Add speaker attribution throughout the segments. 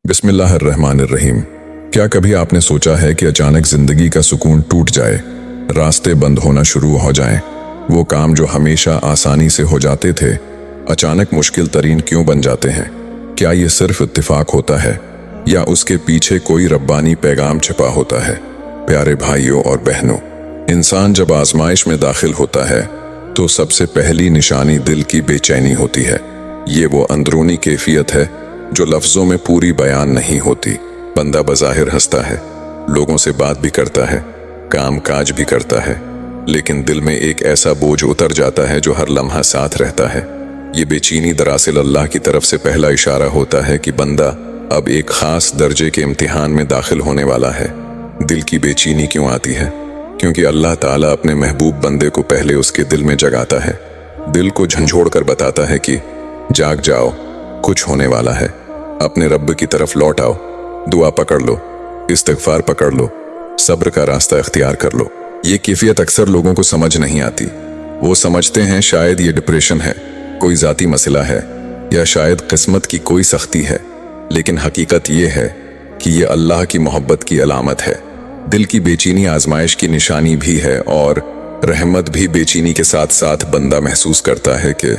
Speaker 1: बिस्मिल्लाहिर्रहमानिर्रहीम। क्या कभी आपने सोचा है कि अचानक जिंदगी का सुकून टूट जाए, रास्ते बंद होना शुरू हो जाएं, वो काम जो हमेशा आसानी से हो जाते थे अचानक मुश्किल तरीन क्यों बन जाते हैं? क्या ये सिर्फ इत्तेफाक होता है या उसके पीछे कोई रब्बानी पैगाम छिपा होता है? प्यारे भाइयों और बहनों, इंसान जब आजमाइश में दाखिल होता है तो सबसे पहली निशानी दिल की बेचैनी होती है। ये वो अंदरूनी कैफियत है जो लफ्जों में पूरी बयान नहीं होती। बंदा बज़ाहिर हंसता है, लोगों से बात भी करता है, काम काज भी करता है, लेकिन दिल में एक ऐसा बोझ उतर जाता है जो हर लम्हा साथ रहता है। ये बेचैनी दरअसल अल्लाह की तरफ से पहला इशारा होता है कि बंदा अब एक खास दर्जे के इम्तिहान में दाखिल होने वाला है। दिल की बेचैनी क्यों आती है? क्योंकि अल्लाह ताला अपने महबूब बंदे को पहले उसके दिल में जगाता है, दिल को झंझोड़ कर बताता है कि जाग जाओ, कुछ होने वाला है, अपने रब की तरफ लौट आओ, दुआ पकड़ लो, इस्तिग़फ़ार पकड़ लो, सब्र का रास्ता इख्तियार कर लो। ये कैफियत अक्सर लोगों को समझ नहीं आती। वो समझते हैं शायद ये डिप्रेशन है, कोई ज़ाती मसला है, या शायद किस्मत की कोई सख्ती है, लेकिन हकीकत ये है कि ये अल्लाह की मोहब्बत की अलामत है। दिल की बेचैनी आजमाइश की निशानी भी है और रहमत भी। बेचैनी के साथ साथ बंदा महसूस करता है कि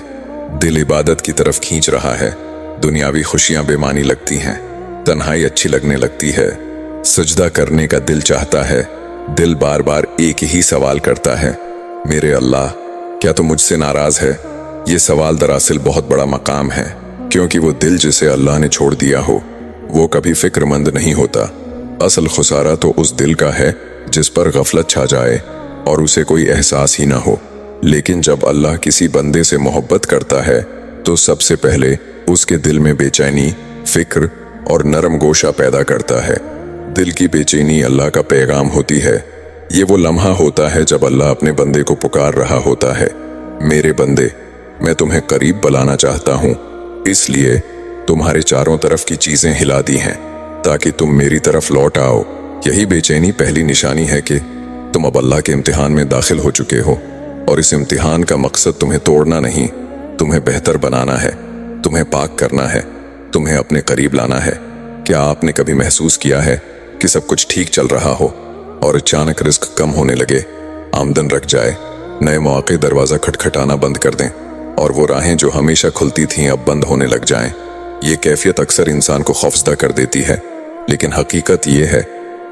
Speaker 1: दिल इबादत की तरफ खींच रहा है, दुनियावी खुशियां बेमानी लगती हैं, तन्हाई अच्छी लगने लगती है, सजदा करने का दिल चाहता है। दिल बार बार एक ही सवाल करता है, मेरे अल्लाह क्या तुम मुझसे नाराज है? ये सवाल दरअसल बहुत बड़ा मकाम है, क्योंकि वो दिल जिसे अल्लाह ने छोड़ दिया हो वो कभी फिक्रमंद नहीं होता। असल खुसारा तो उस दिल का है जिस पर गफलत छा जाए और उसे कोई एहसास ही ना हो। लेकिन जब अल्लाह किसी बंदे से मोहब्बत करता है तो सबसे पहले उसके दिल में बेचैनी, फिक्र और नरम गोशा पैदा करता है। दिल की बेचैनी अल्लाह का पैगाम होती है। ये वो लम्हा होता है जब अल्लाह अपने बंदे को पुकार रहा होता है, मेरे बंदे, मैं तुम्हें करीब बुलाना चाहता हूँ, इसलिए तुम्हारे चारों तरफ की चीजें हिला दी हैं ताकि तुम मेरी तरफ लौट आओ। यही बेचैनी पहली निशानी है कि तुम अब अल्लाह के इम्तिहान में दाखिल हो चुके हो, और इस इम्तिहान का मकसद तुम्हें तोड़ना नहीं, तुम्हें बेहतर बनाना है, तुम्हें पाक करना है, तुम्हें अपने करीब लाना है। क्या आपने कभी महसूस किया है कि सब कुछ ठीक चल रहा हो और अचानक रिस्क कम होने लगे, आमदन रख जाए, नए मौके दरवाज़ा खटखटाना बंद कर दें और वो राहें जो हमेशा खुलती थीं अब बंद होने लग जाएं? ये कैफियत अक्सर इंसान को खौफजदा कर देती है, लेकिन हकीकत ये है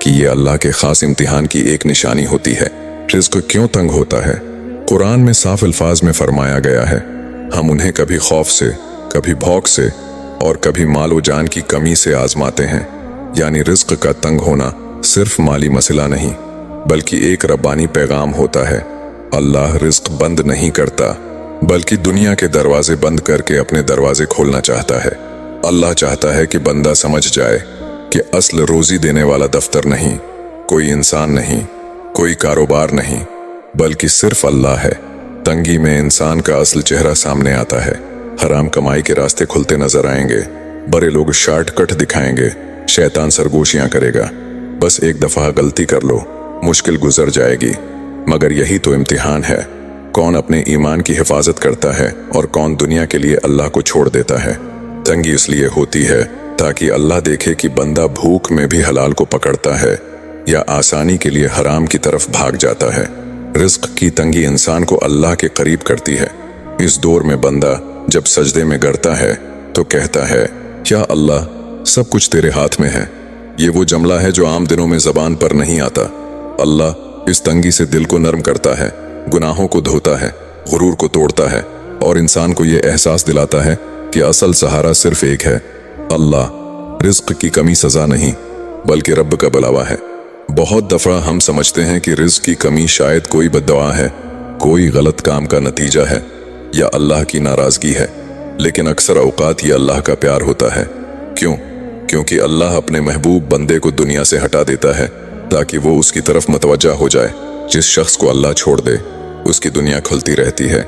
Speaker 1: कि ये अल्लाह के खास इम्तिहान की एक निशानी होती है। रिस्क क्यों तंग होता है? कुरान में साफ अल्फाज में फरमाया गया है, हम उन्हें कभी खौफ से, कभी भौक से और कभी मालो जान की कमी से आजमाते हैं। यानी रिस्क का तंग होना सिर्फ माली मसला नहीं, बल्कि एक रब्बानी पैगाम होता है। अल्लाह रिस्क बंद नहीं करता, बल्कि दुनिया के दरवाजे बंद करके अपने दरवाजे खोलना चाहता है। अल्लाह चाहता है कि बंदा समझ जाए कि असल रोजी देने वाला दफ्तर नहीं, कोई इंसान नहीं, कोई कारोबार नहीं, बल्कि सिर्फ अल्लाह है। तंगी में इंसान का असल चेहरा सामने आता है। हराम कमाई के रास्ते खुलते नजर आएंगे, बड़े लोग शॉर्टकट दिखाएंगे, शैतान सरगोशियां करेगा। बस एक दफा गलती कर लो, मुश्किल गुजर जाएगी। मगर यही तो इम्तिहान है, कौन अपने ईमान की हिफाजत करता है और कौन दुनिया के लिए अल्लाह को छोड़ देता है। तंगी इसलिए होती है ताकि अल्लाह देखे कि बंदा भूख में भी हलाल को पकड़ता है या आसानी के लिए हराम की तरफ भाग जाता है। रिस्क की तंगी इंसान को अल्लाह के करीब करती है। इस दौर में बंदा जब सजदे में गिरता है तो कहता है, क्या अल्लाह सब कुछ तेरे हाथ में है। ये वो जुमला है जो आम दिनों में जबान पर नहीं आता। अल्लाह इस तंगी से दिल को नरम करता है, गुनाहों को धोता है, गुरूर को तोड़ता है और इंसान को ये एहसास दिलाता है कि असल सहारा सिर्फ एक है, अल्लाह। रिस्क की कमी सजा नहीं, बल्कि रब का बुलावा है। बहुत दफा हम समझते हैं कि रिस्क की कमी शायद कोई बद्दुआ है, कोई गलत काम का नतीजा है या अल्लाह की नाराजगी है, लेकिन अक्सर औकात ये अल्लाह का प्यार होता है। क्यों? क्योंकि अल्लाह अपने महबूब बंदे को दुनिया से हटा देता है ताकि वो उसकी तरफ मतवज्जा हो जाए। जिस शख्स को अल्लाह छोड़ दे उसकी दुनिया खुलती रहती है,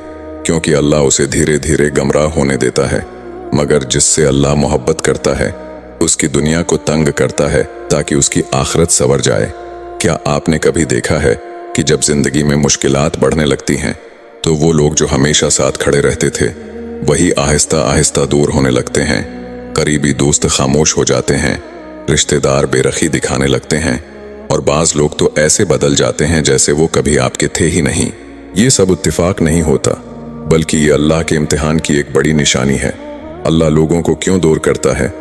Speaker 1: क्योंकि अल्लाह उसे धीरे धीरे गमराह होने देता है। मगर जिससे अल्लाह मोहब्बत करता है उसकी दुनिया को तंग करता है ताकि उसकी आखिरत संवर जाए। क्या आपने कभी देखा है कि जब जिंदगी में मुश्किलात बढ़ने लगती हैं तो वो लोग जो हमेशा साथ खड़े रहते थे वही आहिस्ता आहिस्ता दूर होने लगते हैं? करीबी दोस्त खामोश हो जाते हैं, रिश्तेदार बेरखी दिखाने लगते हैं, और बाज लोग तो ऐसे बदल जाते हैं जैसे वो कभी आपके थे ही नहीं। ये सब इत्तेफाक नहीं होता, बल्कि ये अल्लाह के इम्तिहान की एक बड़ी निशानी है। अल्लाह लोगों को क्यों दूर करता है?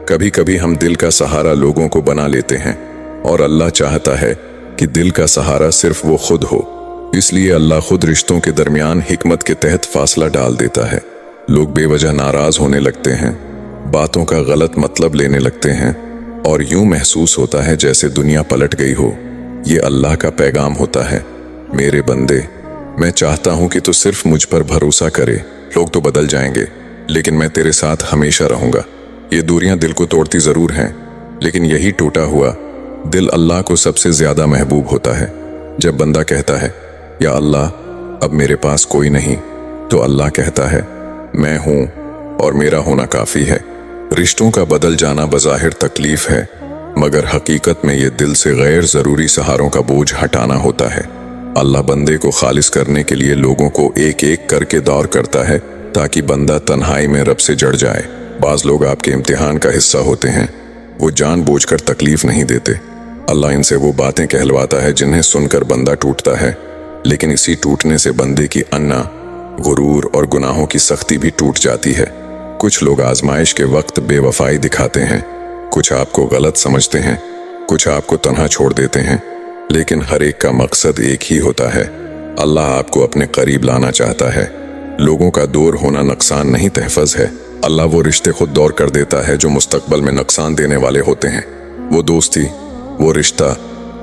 Speaker 1: कभी कभी हम दिल का सहारा लोगों को बना लेते हैं, और अल्लाह चाहता है कि दिल का सहारा सिर्फ वो खुद हो। इसलिए अल्लाह खुद रिश्तों के दरमियान हिकमत के तहत फासला डाल देता है। लोग बेवजह नाराज होने लगते हैं, बातों का गलत मतलब लेने लगते हैं, और यूं महसूस होता है जैसे दुनिया पलट गई हो। ये अल्लाह का पैगाम होता है, मेरे बंदे, मैं चाहता हूं कि तू सिर्फ मुझ पर भरोसा करे। लोग तो बदल जाएंगे, लेकिन मैं तेरे साथ हमेशा रहूंगा। ये दूरियां दिल को तोड़ती जरूर हैं, लेकिन यही टूटा हुआ दिल अल्लाह को सबसे ज्यादा महबूब होता है। जब बंदा कहता है, या अल्लाह अब मेरे पास कोई नहीं, तो अल्लाह कहता है, मैं हूं और मेरा होना काफी है। रिश्तों का बदल जाना बज़ाहिर तकलीफ है, मगर हकीकत में ये दिल से गैर जरूरी सहारों का बोझ हटाना होता है। अल्लाह बंदे को खालिस करने के लिए लोगों को एक एक करके दौर करता है, ताकि बंदा तन्हाई में रब से जड़ जाए। बाज लोग आपके इम्तिहान का हिस्सा होते हैं, वो जानबूझकर तकलीफ नहीं देते। अल्लाह इनसे वो बातें कहलवाता है जिन्हें सुनकर बंदा टूटता है, लेकिन इसी टूटने से बंदे की अन्ना, गुरूर और गुनाहों की सख्ती भी टूट जाती है। कुछ लोग आजमाइश के वक्त बेवफाई दिखाते हैं, कुछ आपको गलत समझते हैं, कुछ आपको तन्हा छोड़ देते हैं, लेकिन हर एक का मकसद एक ही होता है। अल्लाह आपको अपने करीब लाना चाहता है। लोगों का दूर होना नुकसान नहीं, तहफ़्फ़ुज़ है। अल्लाह वो रिश्ते खुद दौर कर देता है जो मुस्तकबल में नुकसान देने वाले होते हैं। वो दोस्ती, वो रिश्ता,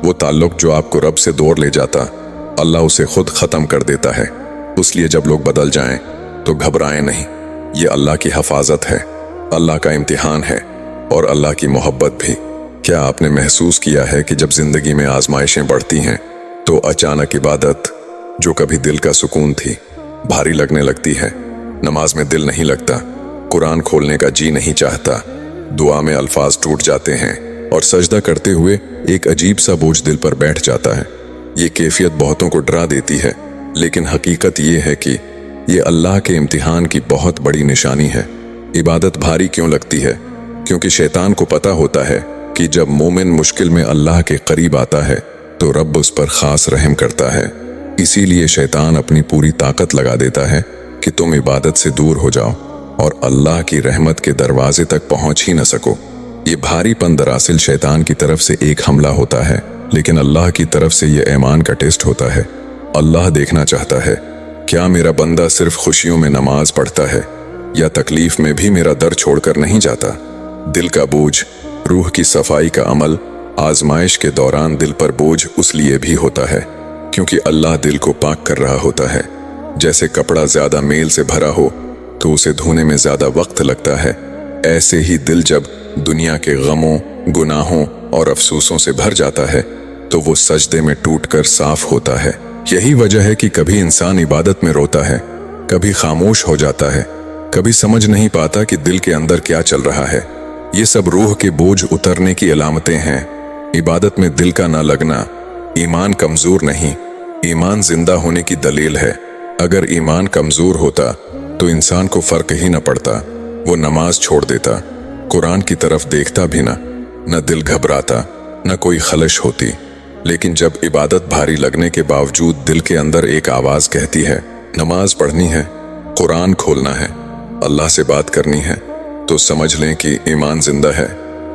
Speaker 1: वो ताल्लुक जो आपको रब से दूर ले जाता, अल्लाह उसे खुद ख़त्म कर देता है। इसलिए जब लोग बदल जाएं तो घबराएं नहीं। ये अल्लाह की हिफाजत है, अल्लाह का इम्तिहान है, और अल्लाह की मोहब्बत भी। क्या आपने महसूस किया है कि जब जिंदगी में आजमाइशें बढ़ती हैं तो अचानक इबादत, जो कभी दिल का सुकून थी, भारी लगने लगती है। नमाज में दिल नहीं लगता, कुरान खोलने का जी नहीं चाहता, दुआ में अल्फाज टूट जाते हैं, और सजदा करते हुए एक अजीब सा बोझ दिल पर बैठ जाता है। ये कैफियत बहुतों को डरा देती है, लेकिन हकीकत ये है कि ये अल्लाह के इम्तिहान की बहुत बड़ी निशानी है। इबादत भारी क्यों लगती है? क्योंकि शैतान को पता होता है कि जब मोमिन मुश्किल में अल्लाह के करीब आता है तो रब उस पर खास रहम करता है। इसीलिए शैतान अपनी पूरी ताकत लगा देता है कि तुम इबादत से दूर हो जाओ और अल्लाह की रहमत के दरवाजे तक पहुंच ही न सको। ये भारीपन दरअसल शैतान की तरफ से एक हमला होता है, लेकिन अल्लाह की तरफ से ये ईमान का टेस्ट होता है। अल्लाह देखना चाहता है, क्या मेरा बंदा सिर्फ खुशियों में नमाज पढ़ता है, या तकलीफ में भी मेरा दर छोड़कर नहीं जाता। दिल का बोझ, रूह की सफाई का अमल आजमाइश के दौरान दिल पर बोझ उस लिए भी होता है क्योंकि अल्लाह दिल को पाक कर रहा होता है। जैसे कपड़ा ज्यादा मेल से भरा हो तो उसे धोने में ज्यादा वक्त लगता है, ऐसे ही दिल जब दुनिया के गमों, गुनाहों और अफसोसों से भर जाता है तो वो सजदे में टूटकर साफ होता है। यही वजह है कि कभी इंसान इबादत में रोता है, कभी खामोश हो जाता है, कभी समझ नहीं पाता कि दिल के अंदर क्या चल रहा है। ये सब रूह के बोझ उतरने की अलामतें हैं। इबादत में दिल का ना लगना ईमान कमजोर नहीं, ईमान जिंदा होने की दलील है। अगर ईमान कमजोर होता तो इंसान को फर्क ही न पड़ता, वो नमाज छोड़ देता, कुरान की तरफ देखता भी न दिल घबराता, न कोई खलश होती। लेकिन जब इबादत भारी लगने के बावजूद दिल के अंदर एक आवाज कहती है, नमाज पढ़नी है, कुरान खोलना है, अल्लाह से बात करनी है, तो समझ लें कि ईमान जिंदा है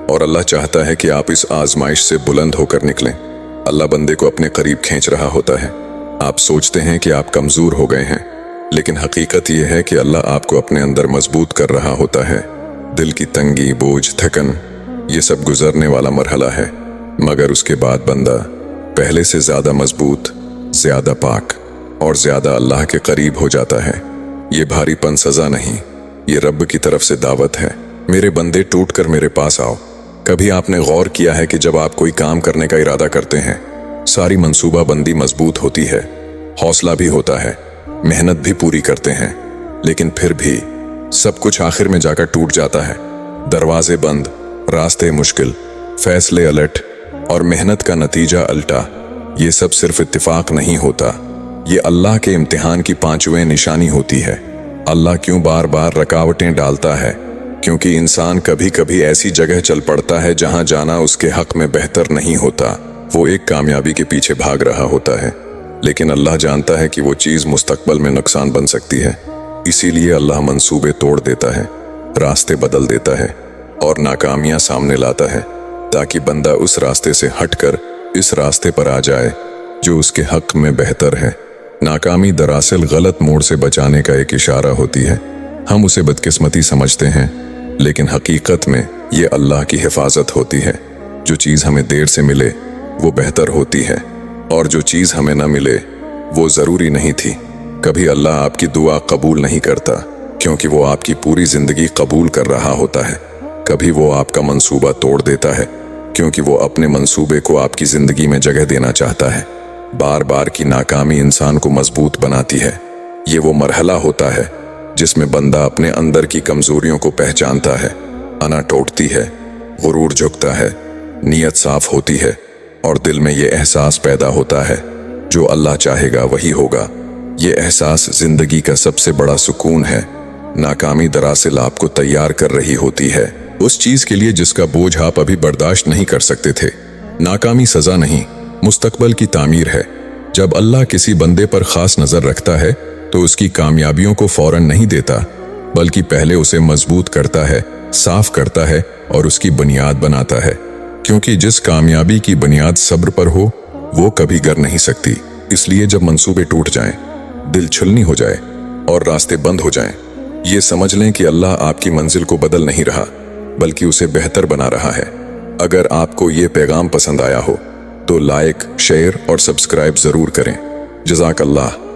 Speaker 1: और अल्लाह चाहता है कि आप इस आजमाइश से बुलंद होकर निकलें। अल्लाह बंदे को अपने करीब खींच रहा होता है। आप सोचते हैं कि आप कमजोर हो गए हैं, लेकिन हकीकत यह है कि अल्लाह आपको अपने अंदर मजबूत कर रहा होता है। दिल की तंगी, बोझ, थकन, ये सब गुजरने वाला मरहला है, मगर उसके बाद बंदा पहले से ज्यादा मजबूत, ज्यादा पाक और ज्यादा अल्लाह के करीब हो जाता है। ये भारीपन सजा नहीं, ये रब की तरफ से दावत है। मेरे बंदे, टूट कर मेरे पास आओ। कभी आपने गौर किया है कि जब आप कोई काम करने का इरादा करते हैं, सारी मंसूबा बंदी मजबूत होती है, हौसला भी होता है, मेहनत भी पूरी करते हैं, लेकिन फिर भी सब कुछ आखिर में जाकर टूट जाता है। दरवाजे बंद, रास्ते मुश्किल, फैसले अलट और मेहनत का नतीजा अल्टा। ये सब सिर्फ इत्तेफाक नहीं होता, ये अल्लाह के इम्तिहान की 5वें निशानी होती है। अल्लाह क्यों बार बार रुकावटें डालता है? क्योंकि इंसान कभी कभी ऐसी जगह चल पड़ता है जहां जाना उसके हक में बेहतर नहीं होता। वो एक कामयाबी के पीछे भाग रहा होता है, लेकिन अल्लाह जानता है कि वो चीज मुस्तकबल में नुकसान बन सकती है। इसीलिए अल्लाह मंसूबे तोड़ देता है, रास्ते बदल देता है और नाकामियां सामने लाता है, ताकि बंदा उस रास्ते से हटकर इस रास्ते पर आ जाए जो उसके हक में बेहतर है। नाकामी दरअसल गलत मोड़ से बचाने का एक इशारा होती है। हम उसे बदकिस्मती समझते हैं, लेकिन हकीकत में ये अल्लाह की हिफाजत होती है। जो चीज़ हमें देर से मिले वो बेहतर होती है, और जो चीज़ हमें न मिले वो ज़रूरी नहीं थी। कभी अल्लाह आपकी दुआ कबूल नहीं करता क्योंकि वो आपकी पूरी ज़िंदगी कबूल कर रहा होता है। कभी वो आपका मंसूबा तोड़ देता है क्योंकि वो अपने मंसूबे को आपकी ज़िंदगी में जगह देना चाहता है। बार बार की नाकामी इंसान को मजबूत बनाती है। ये वो मरहला होता है जिसमें बंदा अपने अंदर की कमजोरियों को पहचानता है, अना टूटती है, गुरूर झुकता है, नीयत साफ होती है और दिल में ये एहसास पैदा होता है जो अल्लाह चाहेगा वही होगा। ये एहसास जिंदगी का सबसे बड़ा सुकून है। नाकामी दरअसल आपको तैयार कर रही होती है उस चीज के लिए जिसका बोझ आप अभी बर्दाश्त नहीं कर सकते थे। नाकामी सजा नहीं, मुस्तकबल की तामीर है। जब अल्लाह किसी बंदे पर खास नजर रखता है तो उसकी कामयाबियों को फौरन नहीं देता, बल्कि पहले उसे मजबूत करता है, साफ करता है और उसकी बुनियाद बनाता है। क्योंकि जिस कामयाबी की बुनियाद सब्र पर हो वो कभी गिर नहीं सकती। इसलिए जब मंसूबे टूट जाएं, दिल छुलनी हो जाए और रास्ते बंद हो जाएं, ये समझ लें कि अल्लाह आपकी मंजिल को बदल नहीं रहा बल्कि उसे बेहतर बना रहा है। अगर आपको ये पैगाम पसंद आया हो तो लाइक, शेयर और सब्सक्राइब जरूर करें। जज़ाकल्लाह।